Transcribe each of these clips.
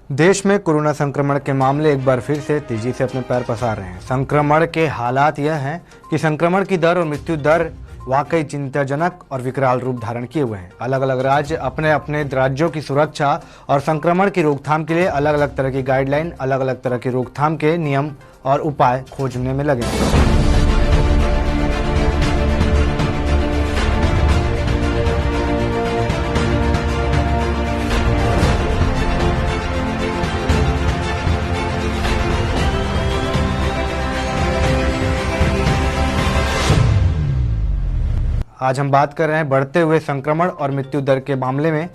देश में कोरोना संक्रमण के मामले एक बार फिर से तेजी से अपने पैर पसार रहे हैं। संक्रमण के हालात यह हैं कि संक्रमण की दर और मृत्यु दर वाकई चिंताजनक और विकराल रूप धारण किए हुए हैं। अलग अलग राज्य अपने अपने राज्यों की सुरक्षा और संक्रमण की रोकथाम के लिए अलग अलग तरह की गाइडलाइन, अलग अलग तरह की रोकथाम के नियम और उपाय खोजने में लगे हैं। आज हम बात कर रहे हैं बढ़ते हुए संक्रमण और मृत्यु दर के मामले में,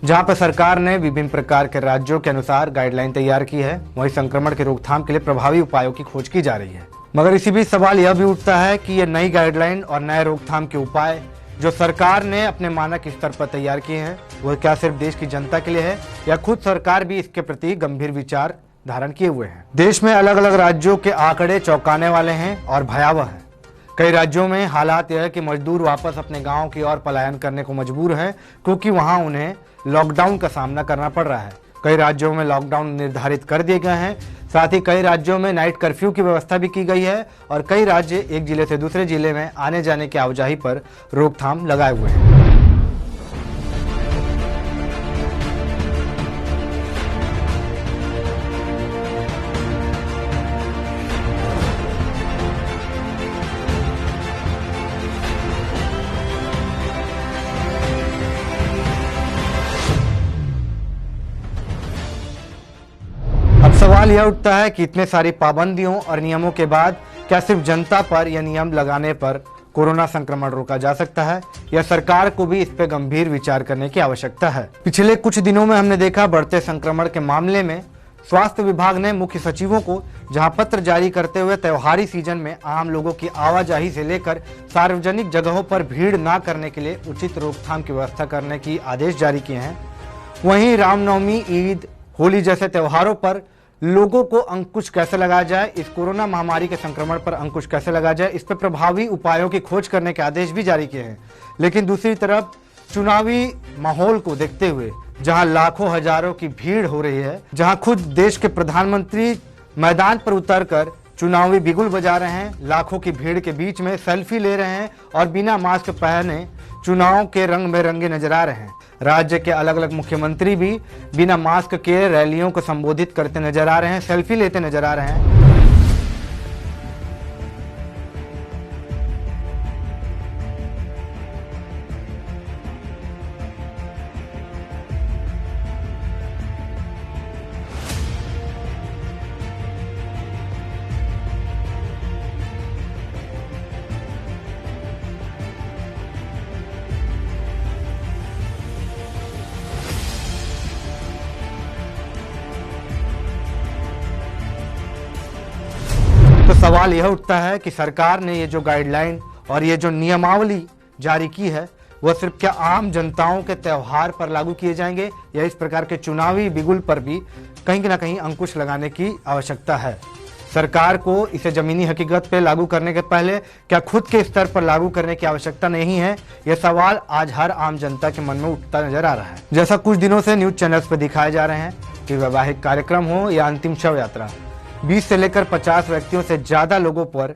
जहां पर सरकार ने विभिन्न प्रकार के राज्यों के अनुसार गाइडलाइन तैयार की है। वहीं संक्रमण की रोकथाम के लिए प्रभावी उपायों की खोज की जा रही है। मगर इसी बीच सवाल यह भी उठता है कि ये नई गाइडलाइन और नए रोकथाम के उपाय जो सरकार ने अपने मानक स्तर पर तैयार किए हैं, वह क्या सिर्फ देश की जनता के लिए है या खुद सरकार भी इसके प्रति गंभीर विचार धारण किए हुए है। देश में अलग अलग राज्यों के आंकड़े चौंकाने वाले हैं और भयावह है। कई राज्यों में हालात यह है कि मजदूर वापस अपने गांव की ओर पलायन करने को मजबूर हैं, क्योंकि वहां उन्हें लॉकडाउन का सामना करना पड़ रहा है। कई राज्यों में लॉकडाउन निर्धारित कर दिए गए हैं। साथ ही कई राज्यों में नाइट कर्फ्यू की व्यवस्था भी की गई है और कई राज्य एक जिले से दूसरे जिले में आने जाने की आवाजाही पर रोकथाम लगाए हुए हैं। अब सवाल यह उठता है कि इतने सारी पाबंदियों और नियमों के बाद क्या सिर्फ जनता पर यह नियम लगाने पर कोरोना संक्रमण रोका जा सकता है या सरकार को भी इस पर गंभीर विचार करने की आवश्यकता है। पिछले कुछ दिनों में हमने देखा बढ़ते संक्रमण के मामले में स्वास्थ्य विभाग ने मुख्य सचिवों को जहां पत्र जारी करते हुए त्योहारी सीजन में आम लोगों की आवाजाही से लेकर सार्वजनिक जगहों पर भीड़ न करने के लिए उचित रोकथाम की व्यवस्था करने की आदेश जारी किए हैं, वहीं रामनवमी, ईद, होली जैसे त्योहारों पर लोगों को अंकुश कैसे लगाया जाए, इस कोरोना महामारी के संक्रमण पर अंकुश कैसे लगाया जाए, इस पर प्रभावी उपायों की खोज करने के आदेश भी जारी किए हैं। लेकिन दूसरी तरफ चुनावी माहौल को देखते हुए जहां लाखों हजारों की भीड़ हो रही है, जहां खुद देश के प्रधानमंत्री मैदान पर उतरकर चुनावी बिगुल बजा रहे हैं, लाखों की भीड़ के बीच में सेल्फी ले रहे हैं और बिना मास्क पहने चुनाव के रंग में रंगे नजर आ रहे हैं। राज्य के अलग अलग मुख्यमंत्री भी बिना मास्क के रैलियों को संबोधित करते नजर आ रहे हैं, सेल्फी लेते नजर आ रहे हैं। तो सवाल यह उठता है कि सरकार ने ये जो गाइडलाइन और ये जो नियमावली जारी की है, वह सिर्फ क्या आम जनताओं के त्योहार पर लागू किए जाएंगे या इस प्रकार के चुनावी बिगुल पर भी कहीं ना कहीं अंकुश लगाने की आवश्यकता है। सरकार को इसे जमीनी हकीकत पे लागू करने के पहले क्या खुद के स्तर पर लागू करने की आवश्यकता नहीं है, यह सवाल आज हर आम जनता के मन में उठता नजर आ रहा है। जैसा कुछ दिनों से न्यूज चैनल्स पर दिखाए जा रहे हैं कि वैवाहिक कार्यक्रम हो या अंतिम शव यात्रा, 20 से लेकर 50 व्यक्तियों से ज्यादा लोगों पर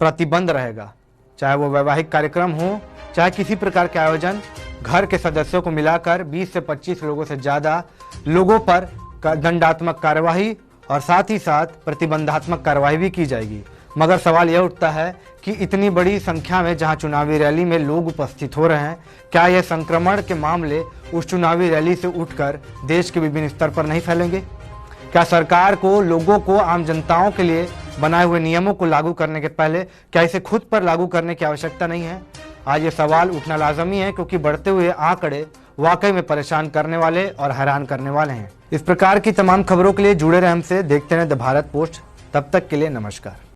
प्रतिबंध रहेगा। चाहे वो वैवाहिक कार्यक्रम हो, चाहे किसी प्रकार के आयोजन, घर के सदस्यों को मिलाकर 20 से 25 लोगों से ज्यादा लोगों पर दंडात्मक कार्यवाही और साथ ही साथ प्रतिबंधात्मक कार्यवाही भी की जाएगी। मगर सवाल यह उठता है कि इतनी बड़ी संख्या में जहां चुनावी रैली में लोग उपस्थित हो रहे हैं, क्या यह संक्रमण के मामले उस चुनावी रैली से उठकर देश के विभिन्न स्तर पर नहीं फैलेंगे? क्या सरकार को लोगों को, आम जनताओं के लिए बनाए हुए नियमों को लागू करने के पहले क्या इसे खुद पर लागू करने की आवश्यकता नहीं है? आज ये सवाल उठना लाजमी है, क्योंकि बढ़ते हुए आंकड़े वाकई में परेशान करने वाले और हैरान करने वाले हैं। इस प्रकार की तमाम खबरों के लिए जुड़े रहे हमसे, देखते रहें द भारत पोस्ट। तब तक के लिए नमस्कार।